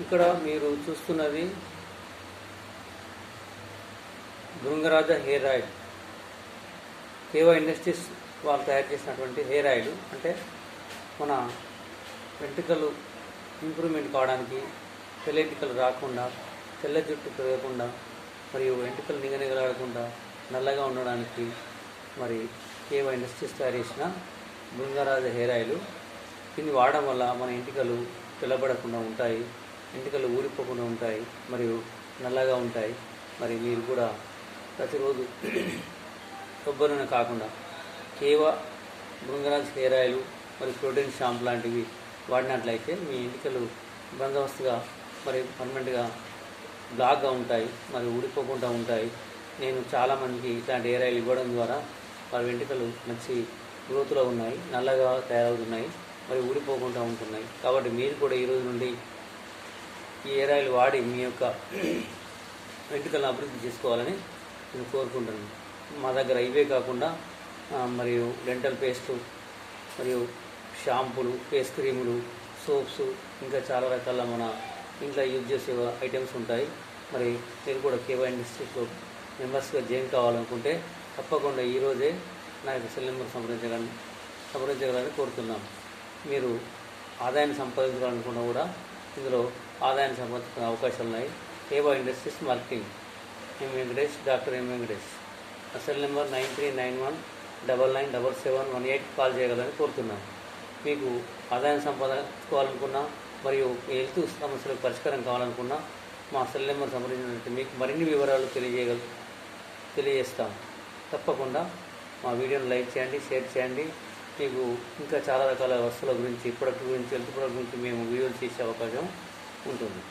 ఇక్కడ మీరు చూస్తున్నది భృంగరాజ హెయిర్ ఆయిల్. కేవా ఇండస్ట్రీస్ వాళ్ళు తయారు చేసినటువంటి హెయిర్ ఆయిల్. అంటే మన వెంట్రుకలు ఇంప్రూవ్మెంట్ కావడానికి, తెల్ల వెంట్రుకలు రాకుండా, తెల్ల జుట్టు పెరగకుండా, మరియు వెంట్రుకలు నిగనిగలాడకుండా నల్లగా ఉండడానికి మరి కేవా ఇండస్ట్రీస్ తయారు చేసిన భృంగరాజ హెయిర్ ఆయిల్. దీన్ని వాడడం వల్ల మన వెంట్రుకలు తెల్లబడకుండా ఉంటాయి, వెంట్రుకలు ఊడిపోకుండా ఉంటాయి, మరియు నల్లగా ఉంటాయి. మరి మీరు కూడా ప్రతిరోజు కొబ్బరి నూనె కాకుండా కేవా భృంగరాజ్ హెయిర్ ఆయిల్ మరియు ప్రోటీన్ షాంపూ లాంటివి వాడినట్లయితే మీ వెంట్రుకలు బందోబస్తుగా మరి పర్మనెంట్గా బ్లాక్గా ఉంటాయి, మరి ఊడిపోకుండా ఉంటాయి. నేను చాలామందికి ఇట్లాంటి హెయిర్ ఆయిల్ ఇవ్వడం ద్వారా వారి వెంట్రుకలు మంచి గ్రోత్లో ఉన్నాయి, నల్లగా తయారవుతున్నాయి, మరి ఊడిపోకుండా ఉంటున్నాయి. కాబట్టి మీరు కూడా ఈరోజు నుండి ఈ హెయిర్ ఆయిల్ వాడి మీ యొక్క వెంట్రుకలను అభివృద్ధి చేసుకోవాలని నేను కోరుకుంటున్నాను. మా దగ్గర ఇవే కాకుండా మరియు డెంటల్ పేస్టు, మరియు షాంపూలు, ఫేస్ క్రీములు, సోప్స్, ఇంకా చాలా రకాల మన ఇంట్లో యూజ్ చేసే ఐటమ్స్ ఉంటాయి. మరి మీరు కూడా కేవా ఇండస్ట్రీస్లో మెంబర్స్గా జాయిన్ కావాలనుకుంటే తప్పకుండా ఈరోజే నా యొక్క సెల్ నెంబర్ సంప్రదించగలని కోరుతున్నాను. మీరు ఆదాయాన్ని సంపాదించాలనుకున్నా కూడా ఇందులో ఆదాయాన్ని సంపాదించుకునే అవకాశాలు ఉన్నాయి. Keva industries marketing, M Venkatesh, doctor M Venkatesh. Cell number 9391997718 call చేయగలని కోరుతున్నాను. మీకు ఆదాయం సంపాదించుకోవాలనుకున్నా మరియు మీ హెల్త్ సమస్యలకు పరిష్కారం కావాలనుకున్నా మా సెల్ నెంబర్ సంప్రదించినట్లయితే మీకు మరిన్ని వివరాలు తెలియజేస్తాం. తప్పకుండా మా వీడియోని లైక్ చేయండి, షేర్ చేయండి. మీకు ఇంకా చాలా రకాల వస్తువుల గురించి, ప్రొడక్ట్ గురించి, హెల్త్ ప్రొడక్ట్ గురించి మేము వీడియోలు చేసే అవకాశం ఉంటుంది.